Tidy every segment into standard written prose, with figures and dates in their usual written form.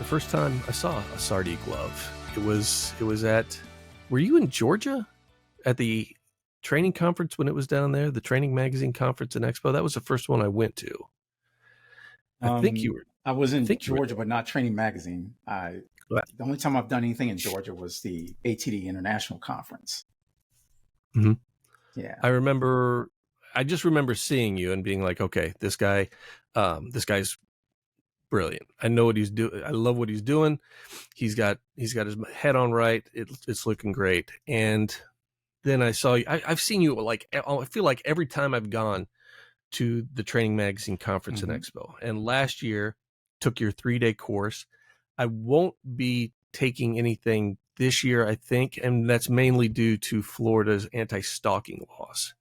first time I saw a Sardek Love. It was at, were you in Georgia at the training conference when it was down there, the training magazine conference and expo? That was the first one I went to. I think you were. I was in think you were Georgia, but not Training Magazine. The only time I've done anything in Georgia was the ATD International Conference. Mm-hmm. Yeah. I just remember seeing you and being like, okay, this guy's brilliant. I know what he's doing. I love what he's doing. He's got his head on right. It's looking great. And then I saw you. I've seen you I feel like every time I've gone to the Training Magazine Conference and Expo. And last year took your 3-day course. I won't be taking anything this year, I think, and that's mainly due to Florida's anti-stalking laws.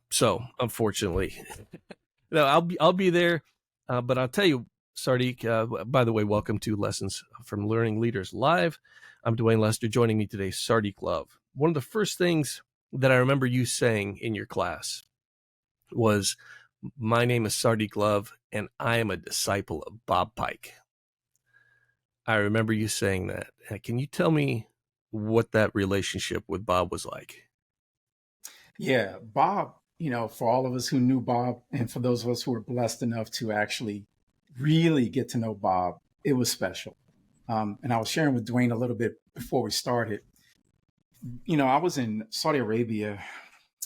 So unfortunately, no, I'll be there. But I'll tell you, Sardek, by the way, welcome to Lessons from Learning Leaders Live. I'm Duane Lester. Joining me today, Sardek Love. One of the first things that I remember you saying in your class was, "My name is Sardek Love, and I am a disciple of Bob Pike." I remember you saying that. Can you tell me what that relationship with Bob was like? Yeah, Bob, for all of us who knew Bob, and for those of us who were blessed enough to actually really get to know Bob, it was special. And I was sharing with Duane a little bit before we started. I was in Saudi Arabia.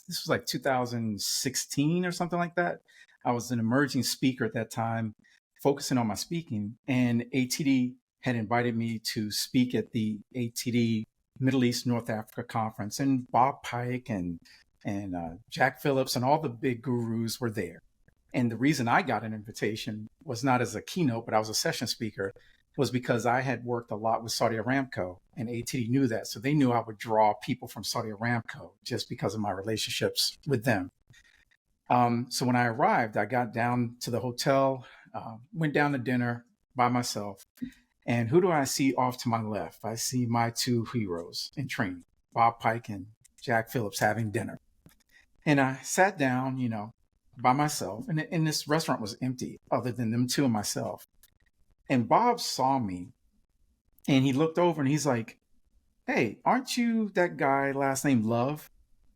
This was like 2016 or something like that. I was an emerging speaker at that time, focusing on my speaking, and ATD had invited me to speak at the ATD Middle East North Africa Conference, and Bob Pike and Jack Phillips and all the big gurus were there. And the reason I got an invitation was not as a keynote, but I was a session speaker, was because I had worked a lot with Saudi Aramco, and ATD knew that. So they knew I would draw people from Saudi Aramco just because of my relationships with them. So when I arrived, I got down to the hotel, went down to dinner by myself. And who do I see off to my left? I see my two heroes in training, Bob Pike and Jack Phillips, having dinner. And I sat down, by myself, and this restaurant was empty other than them two and myself. And Bob saw me, and he looked over and he's like, "Hey, aren't you that guy last name Love?"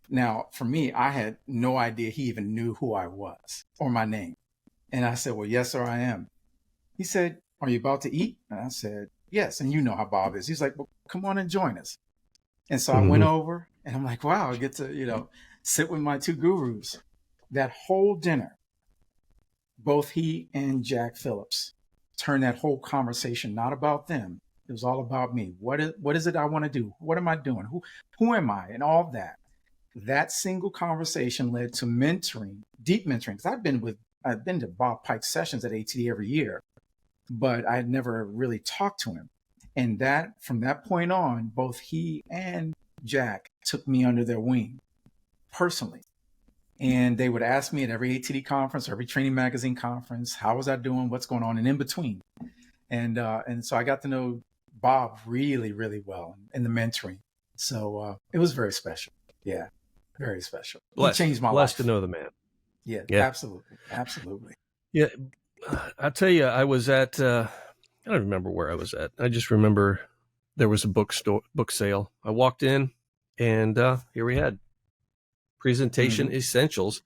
Now, for me, I had no idea he even knew who I was or my name. And I said, "Well, yes, sir, I am." He said, "Are you about to eat?" And I said, "Yes." And you know how Bob is. He's like, "Well, come on and join us." And so I went over, and I'm like, wow, I get to, sit with my two gurus. That whole dinner, both he and Jack Phillips turned that whole conversation not about them. It was all about me. What is it I want to do? What am I doing? Who am I? And all that. That single conversation led to mentoring, deep mentoring. Because I've been to Bob Pike sessions at ATD every year, but I had never really talked to him. And from that point on, both he and Jack took me under their wing personally. And they would ask me at every ATD conference, every Training Magazine conference, how was I doing? What's going on? And in between. And so I got to know Bob really, really well in the mentoring. So it was very special. Yeah, very special. He changed my life. Blessed to know the man. Yeah, absolutely. Absolutely. Yeah. I'll tell you, I was at, I don't remember where I was at. I just remember there was a book sale. I walked in, and here we had Presentation Essentials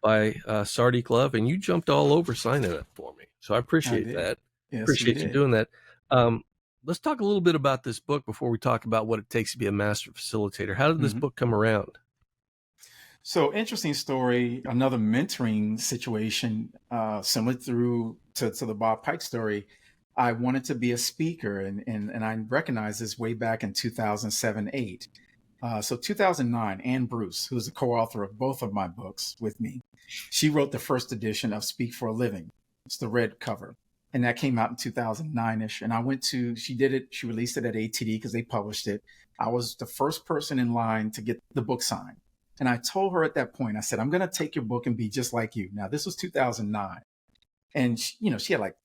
by Sardek Love, and you jumped all over signing it for me. So I appreciate that. Yes, appreciate you doing that. Let's talk a little bit about this book before we talk about what it takes to be a master facilitator. How did this book come around? So interesting story, another mentoring situation, similar to the Bob Pike story. I wanted to be a speaker, and I recognized this way back in 2007-8. So 2009, Ann Bruce, who's the co-author of both of my books with me, she wrote the first edition of Speak for a Living. It's the red cover. And that came out in 2009-ish. And she did it, she released it at ATD because they published it. I was the first person in line to get the book signed. And I told her at that point, I said, "I'm going to take your book and be just like you." Now, this was 2009. And, she had like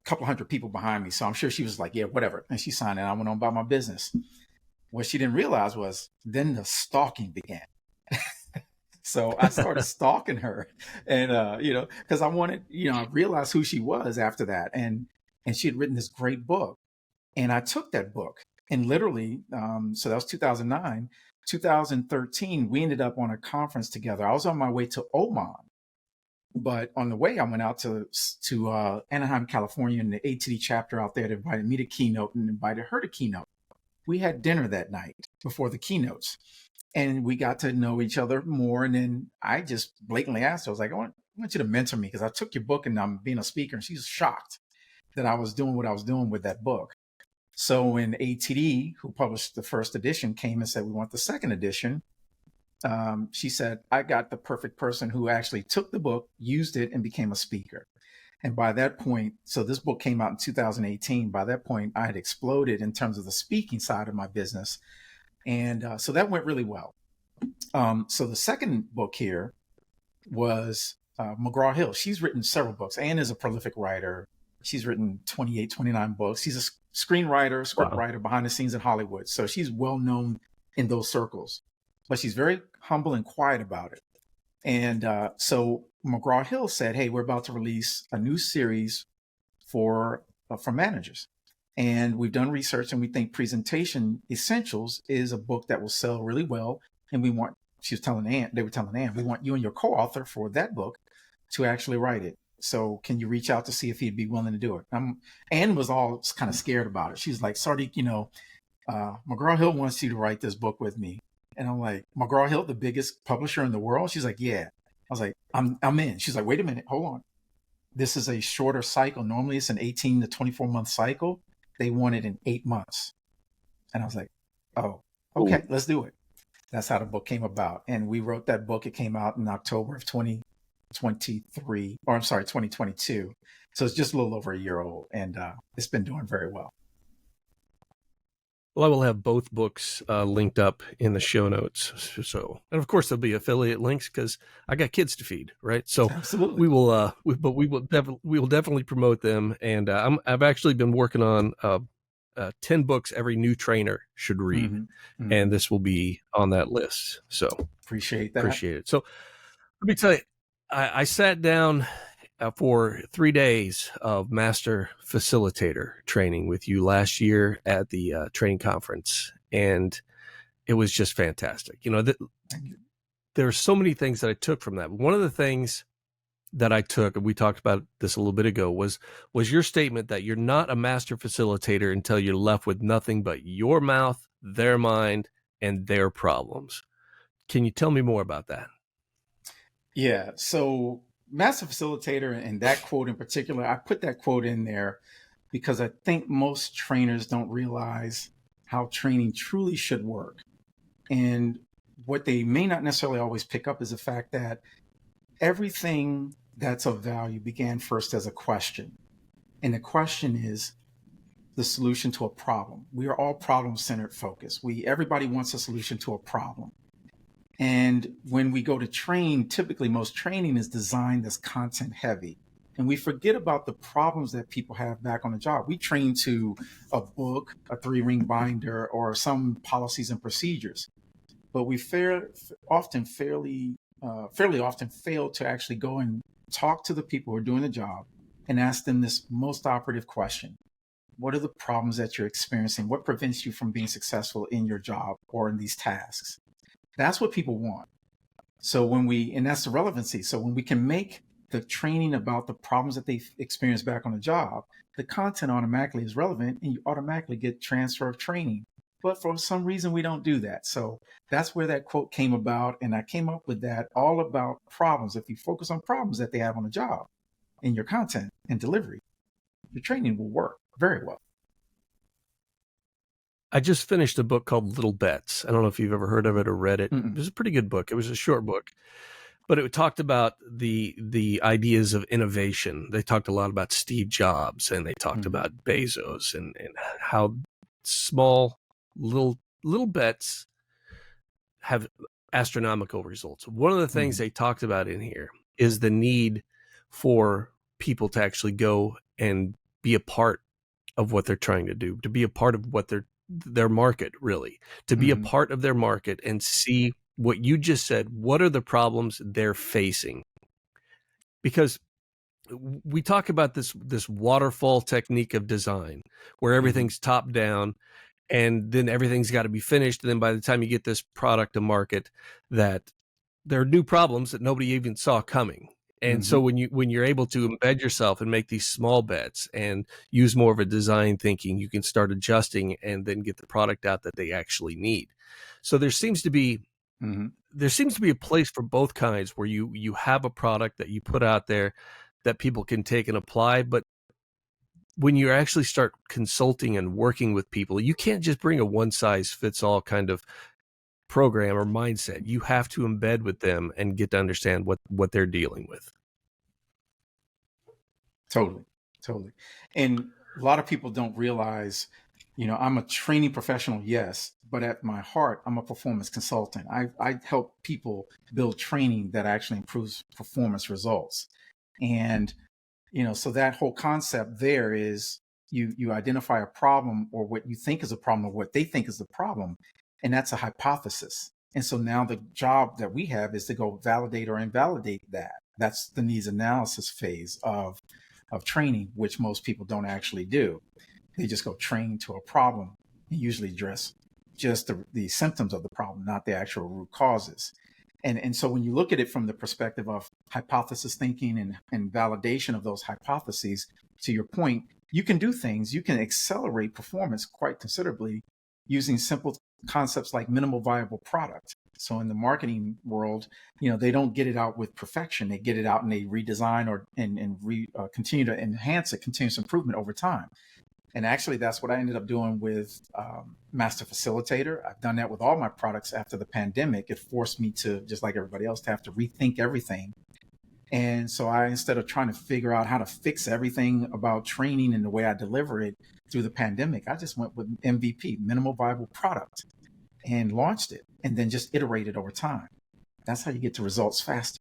a couple hundred people behind me. So I'm sure she was like, "Yeah, whatever." And she signed it. And I went on about my business. What she didn't realize was then the stalking began. So I started stalking her, and, because I wanted, I realized who she was after that. And and she had written this great book. And I took that book, and literally, so that was 2009. 2013, we ended up on a conference together. I was on my way to Oman, but on the way, I went out to Anaheim, California, and the ATD chapter out there invited me to keynote and invited her to keynote. We had dinner that night before the keynotes, and we got to know each other more. And then I just blatantly asked her, I was like, I want you to mentor me because I took your book and I'm being a speaker. And she's shocked that I was doing what I was doing with that book. So when ATD, who published the first edition, came and said, we want the second edition, she said, I got the perfect person who actually took the book, used it, and became a speaker. And by that point, so this book came out in 2018. By that point, I had exploded in terms of the speaking side of my business. And so that went really well. So the second book here was McGraw-Hill. She's written several books. Anne is a prolific writer. She's written 28, 29 books. She's a screenwriter, script writer behind the scenes in Hollywood. So she's well known in those circles, but she's very humble and quiet about it. And so McGraw-Hill said, hey, we're about to release a new series for managers. And we've done research and we think Presentation Essentials is a book that will sell really well. And we want, they were telling Anne, we want you and your co-author for that book to actually write it. So can you reach out to see if he'd be willing to do it? Anne was all kind of scared about it. She's like, Sardek, McGraw-Hill wants you to write this book with me. And I'm like, McGraw-Hill, the biggest publisher in the world? She's like, yeah. I was like, I'm in. She's like, wait a minute, hold on. This is a shorter cycle. Normally it's an 18 to 24 month cycle. They want it in 8 months. And I was like, oh, okay, let's do it. That's how the book came about. And we wrote that book. It came out in October of 2022. So it's just a little over a year old, and it's been doing very well. Well, I will have both books linked up in the show notes. So, and of course there'll be affiliate links because I got kids to feed, right? So absolutely, we will, we will definitely promote them. And I've actually been working on 10 books every new trainer should read, and this will be on that list. So appreciate that. Appreciate it. So let me tell you, I sat down for 3 days of Master Facilitator training with you last year at the training conference, and it was just fantastic. There are so many things that I took from that. One of the things that I took, and we talked about this a little bit ago, was your statement that you're not a master facilitator until you're left with nothing but your mouth, their mind, and their problems. Can you tell me more about that? Yeah. So Master Facilitator, and that quote in particular, I put that quote in there because I think most trainers don't realize how training truly should work. And what they may not necessarily always pick up is the fact that everything that's of value began first as a question. And the question is the solution to a problem. We are all problem-centered focused. Everybody wants a solution to a problem. And when we go to train, typically most training is designed as content heavy. And we forget about the problems that people have back on the job. We train to a book, a 3-ring binder, or some policies and procedures. But we fairly often fail to actually go and talk to the people who are doing the job and ask them this most operative question. What are the problems that you're experiencing? What prevents you from being successful in your job or in these tasks? That's what people want. So and that's the relevancy. So when we can make the training about the problems that they experience back on the job, the content automatically is relevant and you automatically get transfer of training. But for some reason, we don't do that. So that's where that quote came about. And I came up with that all about problems. If you focus on problems that they have on the job in your content and delivery, your training will work very well. I just finished a book called Little Bets. I don't know if you've ever heard of it or read it. It was a pretty good book. It was a short book, but it talked about the ideas of innovation. They talked a lot about Steve Jobs, and they talked about Bezos and how small little bets have astronomical results. One of the things they talked about in here is the need for people to actually go and be a part of what they're trying to do, to be a part of what their market, really, to be a part of their market and see what you just said. What are the problems they're facing? Because we talk about this waterfall technique of design where Mm-hmm. everything's top down, and then everything's got to be finished. And then by the time you get this product to market, that there are new problems that nobody even saw coming. And Mm-hmm. so when you're able to embed yourself and make these small bets and use more of a design thinking, you can start adjusting and then get the product out that they actually need. So Mm-hmm. there seems to be a place for both kinds, where you have a product that you put out there that people can take and apply. But when you actually start consulting and working with people, you can't just bring a one size fits all kind of program or mindset. You have to embed with them and get to understand what they're dealing with. Totally, totally. And a lot of people don't realize, I'm a training professional, yes, but at my heart, I'm a performance consultant. I help people build training that actually improves performance results. And, so that whole concept there is you identify a problem or what you think is a problem or what they think is the problem, and that's a hypothesis. And so now the job that we have is to go validate or invalidate that. That's the needs analysis phase of training, which most people don't actually do. They just go train to a problem and usually address just the symptoms of the problem, not the actual root causes. And so when you look at it from the perspective of hypothesis thinking and validation of those hypotheses, to your point, you can do things, you can accelerate performance quite considerably using simple concepts like minimal viable product. So in the marketing world, they don't get it out with perfection. They get it out and they redesign and continue to enhance it, continuous improvement over time. And actually, that's what I ended up doing with Master Facilitator. I've done that with all my products after the pandemic. It forced me to, just like everybody else, to have to rethink everything. And so instead of trying to figure out how to fix everything about training and the way I deliver it through the pandemic, I just went with MVP, minimal viable product, and launched it and then just iterated over time. That's how you get to results faster.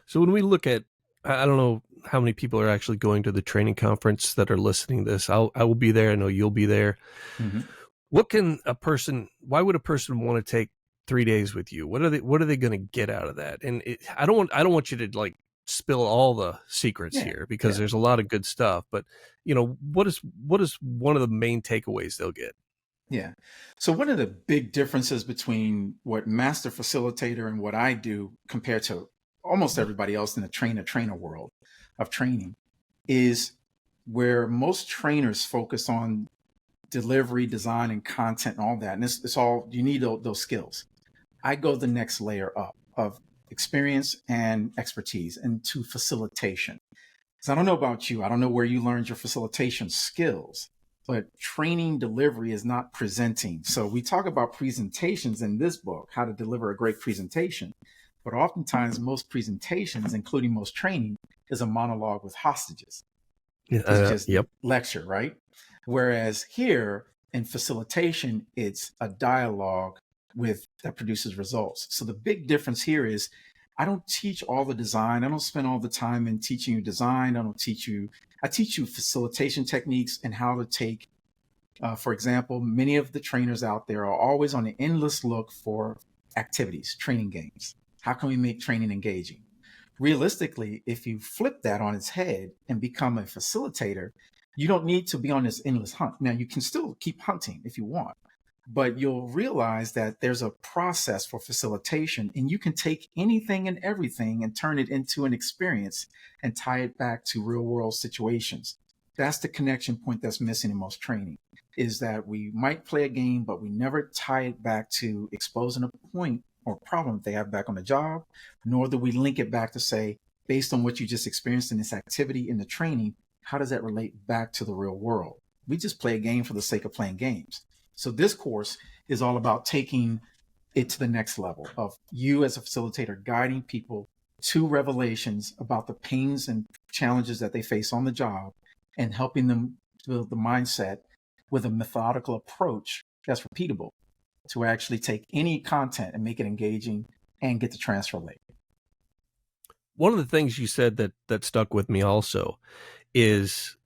So when we look at, I don't know how many people are actually going to the training conference that are listening to this. I will be there. I know you'll be there. Mm-hmm. Why would a person want to take 3 days with you? What are they going to get out of that? And I don't want you to like spill all the secrets Yeah, here, because yeah, there's a lot of good stuff, but what is one of the main takeaways they'll get? yeah. So one of the big differences between what Master Facilitator and what I do compared to almost everybody else in the trainer world of training is where most trainers focus on delivery, design, and content and all that. And it's all, you need those skills. I go the next layer up of experience and expertise into facilitation. So I don't know about you. I don't know where you learned your facilitation skills, but training delivery is not presenting. So we talk about presentations in this book, how to deliver a great presentation. But oftentimes, most presentations, including most training, is a monologue with hostages. It's just Yep. lecture, right? Whereas here in facilitation, it's a dialogue with that produces results. So the big difference here is I don't teach all the design. I don't spend all the time in teaching you design. I teach you facilitation techniques and how to take, for example, many of the trainers out there are always on an endless look for activities, training games. How can we make training engaging? Realistically, if you flip that on its head and become a facilitator, you don't need to be on this endless hunt. Now, you can still keep hunting if you want, but you'll realize that there's a process for facilitation, and you can take anything and everything and turn it into an experience and tie it back to real world situations. That's the connection point that's missing in most training, is that we might play a game, but we never tie it back to exposing a point or problem that they have back on the job, nor do we link it back to say, based on what you just experienced in this activity in the training, how does that relate back to the real world? We just play a game for the sake of playing games. So this course is all about taking it to the next level of you as a facilitator guiding people to revelations about the pains and challenges that they face on the job and helping them build the mindset with a methodical approach that's repeatable to actually take any content and make it engaging and get the transfer rate. One of the things you said that stuck with me also is,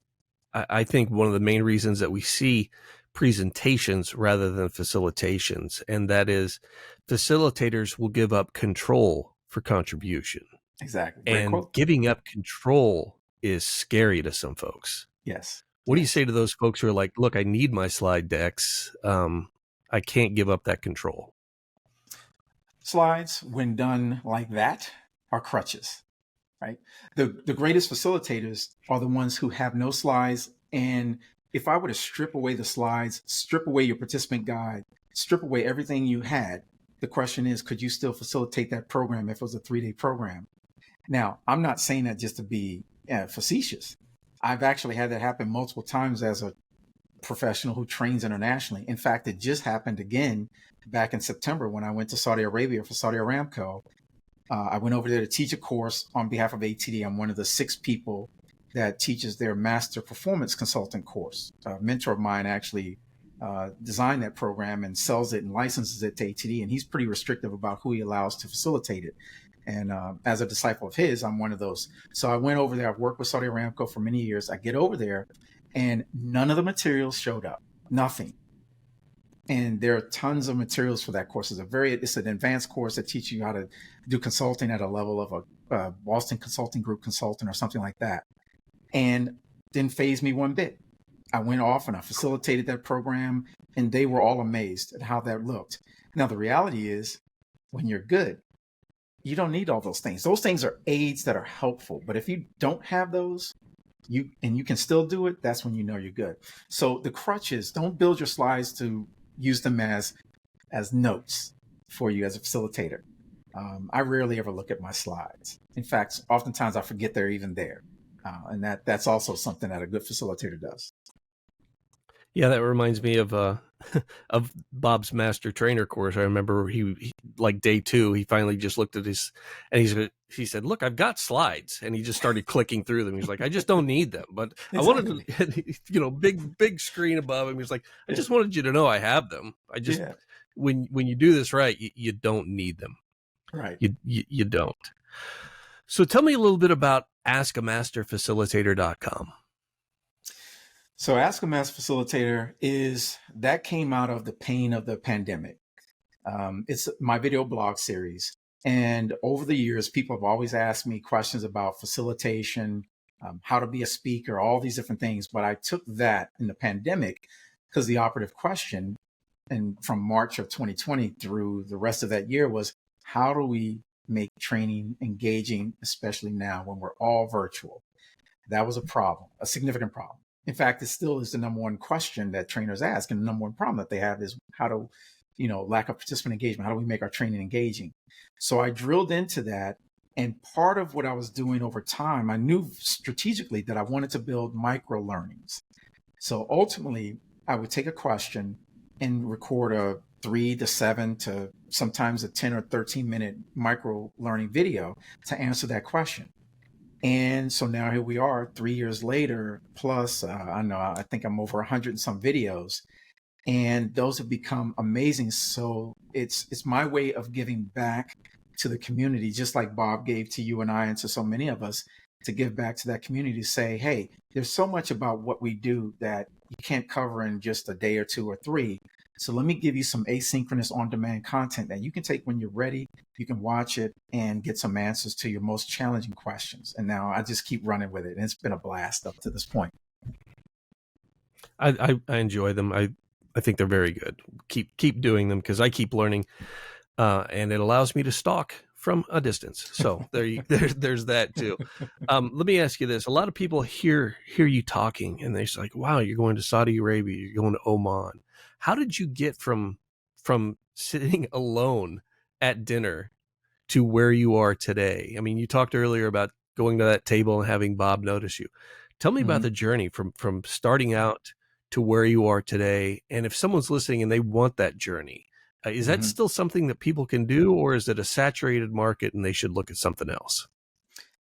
I think one of the main reasons that we see presentations rather than facilitations, and that is facilitators will give up control for contribution. Exactly. Great And quote. giving up control is scary to some folks. Yes. What do you Yes. say to those folks who are like, look, I need my slide decks. I can't give up that control. Slides, when done like that, are crutches, right? The greatest facilitators are the ones who have no slides. And if I were to strip away the slides, strip away your participant guide, strip away everything you had, the question is, could you still facilitate that program if it was a 3-day program? Now, I'm not saying that just to be facetious. I've actually had that happen multiple times as a professional who trains internationally. In fact, it just happened again back in September when I went to Saudi Arabia for Saudi Aramco. I went over there to teach a course on behalf of ATD. I'm one of the 6 people that teaches their Master Performance Consultant course. A mentor of mine actually designed that program and sells it and licenses it to ATD, and he's pretty restrictive about who he allows to facilitate it. And as a disciple of his, I'm one of those. So I went over there. I've worked with Saudi Aramco for many years. I get over there, and none of the materials showed up. Nothing. And there are tons of materials for that course. It's an advanced course that teaches you how to do consulting at a level of a Boston Consulting Group consultant or something like that. And didn't faze me one bit. I went off and I facilitated that program, and they were all amazed at how that looked. Now, the reality is, when you're good, you don't need all those things. Those things are aids that are helpful. But if you don't have those, you can still do it, that's when you know you're good. So the crutches, don't build your slides to use them as notes for you as a facilitator. I rarely ever look at my slides. In fact, oftentimes I forget they're even there. And that's also something that a good facilitator does. Yeah, that reminds me of of Bob's master trainer course. I remember he like day 2, he finally just looked at his and he said, "Look, I've got slides," and he just started clicking through them. He's like, "I just don't need them, but Exactly. I wanted to, big screen above him." He's like, "I Yeah. just wanted you to know I have them. I just Yeah. when you do this right, you don't need them. Right. You don't." So tell me a little bit about askamasterfacilitator.com. So Ask a Master Facilitator that came out of the pain of the pandemic. It's my video blog series. And over the years, people have always asked me questions about facilitation, how to be a speaker, all these different things. But I took that in the pandemic because the operative question, and from March of 2020 through the rest of that year, was how do we make training engaging, especially now when we're all virtual? That was a problem, a significant problem. In fact, it still is the number one question that trainers ask, and the number one problem that they have is how to, lack of participant engagement. How do we make our training engaging? So I drilled into that, and part of what I was doing over time, I knew strategically that I wanted to build micro learnings. So ultimately, I would take a question and record a 3 to 7 to sometimes a 10 or 13-minute micro learning video to answer that question. And so now here we are 3 years later, plus I think I'm over 100 and some videos, and those have become amazing. So it's my way of giving back to the community, just like Bob gave to you and I and to so many of us, to give back to that community, to say, hey, there's so much about what we do that you can't cover in just a day or 2 or 3. So let me give you some asynchronous on-demand content that you can take when you're ready. You can watch it and get some answers to your most challenging questions. And now I just keep running with it. And it's been a blast up to this point. I enjoy them. I think they're very good. Keep doing them because I keep learning, and it allows me to stalk from a distance. So there's that too. Let me ask you this: a lot of people hear you talking, and they're just like, "Wow, you're going to Saudi Arabia, you're going to Oman." How did you get from sitting alone at dinner to where you are today? I mean, you talked earlier about going to that table and having Bob notice you. Tell me about Mm-hmm. the journey from starting out to where you are today. And if someone's listening and they want that journey, is that Mm-hmm. still something that people can do, or is it a saturated market and they should look at something else?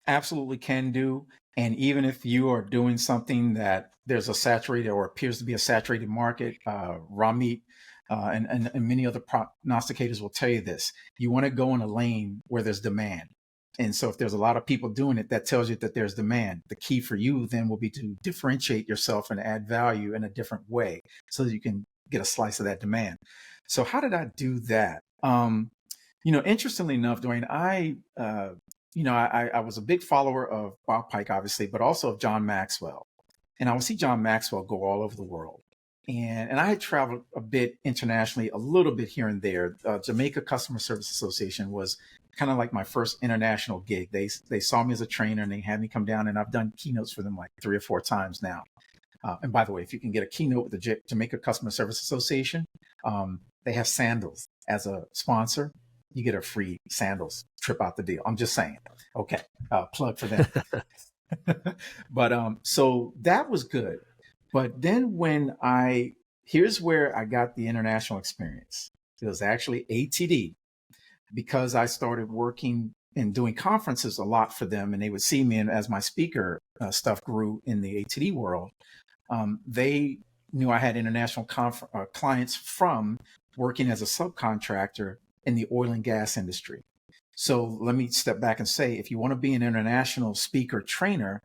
Absolutely can do. And even if you are doing something that there's a saturated or appears to be a saturated market, Ramit and many other prognosticators will tell you this. You want to go in a lane where there's demand. And so if there's a lot of people doing it, that tells you that there's demand. The key for you then will be to differentiate yourself and add value in a different way so that you can get a slice of that demand. So how did I do that? Interestingly enough, Duane, I I was a big follower of Bob Pike, obviously, but also of John Maxwell. And I would see John Maxwell go all over the world. And I had traveled a bit internationally, a little bit here and there. Jamaica Customer Service Association was kind of like my first international gig. They saw me as a trainer and they had me come down, and I've done keynotes for them like 3 or 4 times now. And by the way, if you can get a keynote with the Jamaica Customer Service Association, they have sandals as a sponsor. You get a free sandals trip out the deal. I'm just saying. Okay, plug for them. But so that was good. But then here's where I got the international experience. It was actually ATD, because I started working and doing conferences a lot for them, and they would see me, and as my speaker stuff grew in the ATD world, they knew I had international clients from working as a subcontractor in the oil and gas industry. So let me step back and say, if you want to be an international speaker trainer,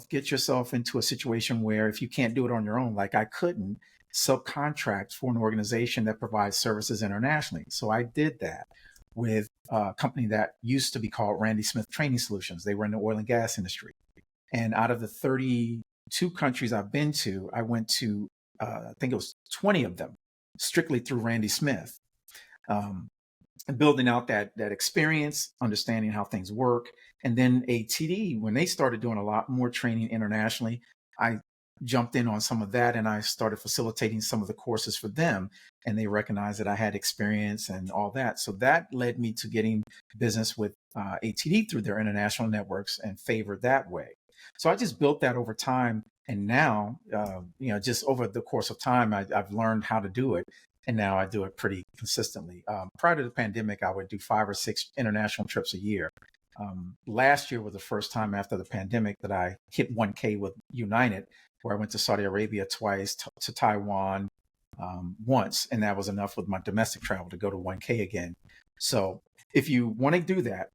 get yourself into a situation where if you can't do it on your own, like I couldn't, subcontract for an organization that provides services internationally. So I did that with a company that used to be called Randy Smith Training Solutions. They were in the oil and gas industry. And out of the 32 countries I've been to, I went to, I think it was 20 of them, strictly through Randy Smith. And building out that experience, understanding how things work. And then ATD, when they started doing a lot more training internationally, I jumped in on some of that and I started facilitating some of the courses for them. And they recognized that I had experience and all that. So that led me to getting business with ATD through their international networks and favored that way. So I just built that over time. And now, just over the course of time, I've learned how to do it. And now I do it pretty consistently. Prior to the pandemic, I would do 5 or 6 international trips a year. Last year was the first time after the pandemic that I hit 1K with United, where I went to Saudi Arabia twice, to Taiwan once, and that was enough with my domestic travel to go to 1K again. So if you want to do that,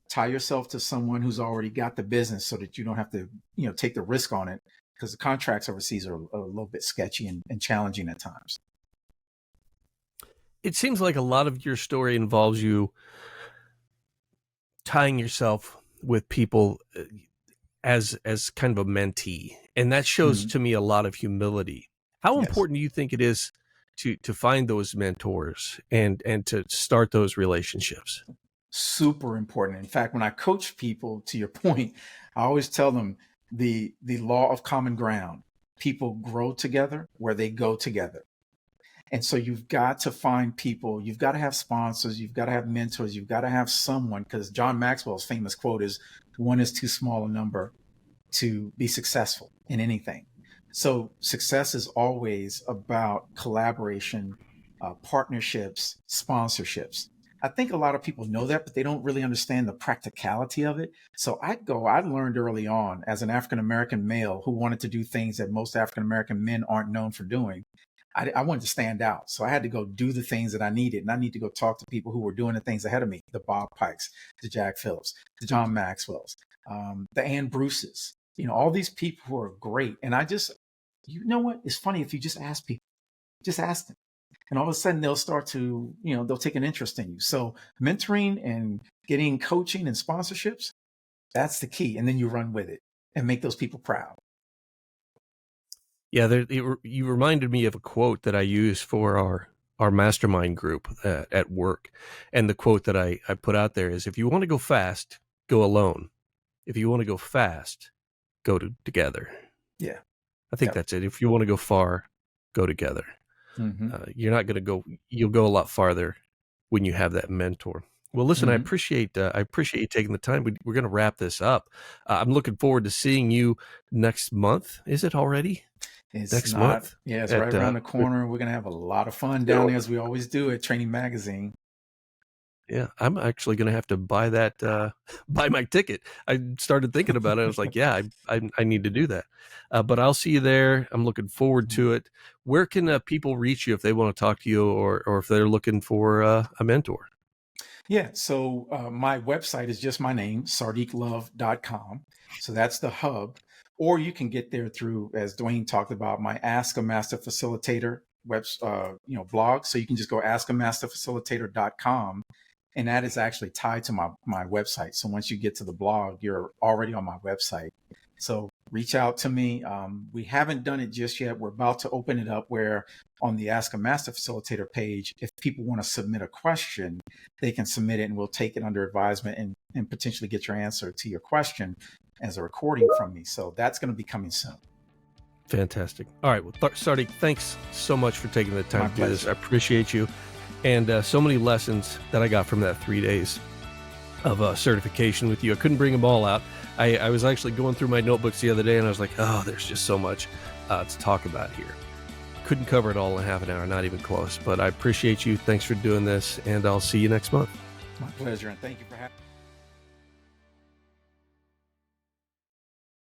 tie yourself to someone who's already got the business so that you don't have to, take the risk on it, because the contracts overseas are a little bit sketchy and challenging at times. It seems like a lot of your story involves you tying yourself with people as kind of a mentee, and that shows to me a lot of humility. How important do you think it is to find those mentors and to start those relationships? Super important. In fact, when I coach people, to your point, I always tell them the law of common ground. People grow together where they go together. And so you've got to find people, you've got to have sponsors, you've got to have mentors, you've got to have someone, because John Maxwell's famous quote is, one is too small a number to be successful in anything. So success is always about collaboration, partnerships, sponsorships. I think a lot of people know that, but they don't really understand the practicality of it. So I learned early on as an African-American male who wanted to do things that most African-American men aren't known for doing. I wanted to stand out. So I had to go do the things that I needed. And I need to go talk to people who were doing the things ahead of me, the Bob Pikes, the Jack Phillips, the John Maxwells, the Ann Bruces, all these people who are great. And I just, what? It's funny if you just ask people, just ask them. And all of a sudden they'll start to, they'll take an interest in you. So mentoring and getting coaching and sponsorships, that's the key. And then you run with it and make those people proud. Yeah, you reminded me of a quote that I use for our mastermind group at work. And the quote that I put out there is, if you want to go fast, go alone. If you want to go fast, go together. Yeah. I think that's it. If you want to go far, go together. You're not going to go, you'll go a lot farther when you have that mentor. Well, listen, I appreciate you taking the time. We're going to wrap this up. I'm looking forward to seeing you next month. Is it already? It's next month. Yeah, it's right around the corner. We're going to have a lot of fun down there, as we always do at Training Magazine. Yeah, I'm actually going to have to buy buy my ticket. I started thinking about it. I was like, yeah, I need to do that. But I'll see you there. I'm looking forward to it. Where can people reach you if they want to talk to you, or if they're looking for a mentor? Yeah, so my website is just my name, sardeklove.com. So that's the hub. Or you can get there through, as Duane talked about, my Ask a Master Facilitator blog. So you can just go askamasterfacilitator.com And that is actually tied to my website. So once you get to the blog, you're already on my website. So reach out to me. We haven't done it just yet. We're about to open it up where on the Ask a Master Facilitator page, if people want to submit a question, they can submit it and we'll take it under advisement and potentially get your answer to your question as a recording from me. So that's going to be coming soon. Fantastic. All right. Well, Sardek, thanks so much for taking the time to do this. I appreciate you. And so many lessons that I got from that 3 days of certification with you. I couldn't bring them all out. I was actually going through my notebooks the other day and I was like, oh, there's just so much to talk about here. Couldn't cover it all in half an hour, not even close. But I appreciate you. Thanks for doing this. And I'll see you next month. My pleasure. And thank you for having me.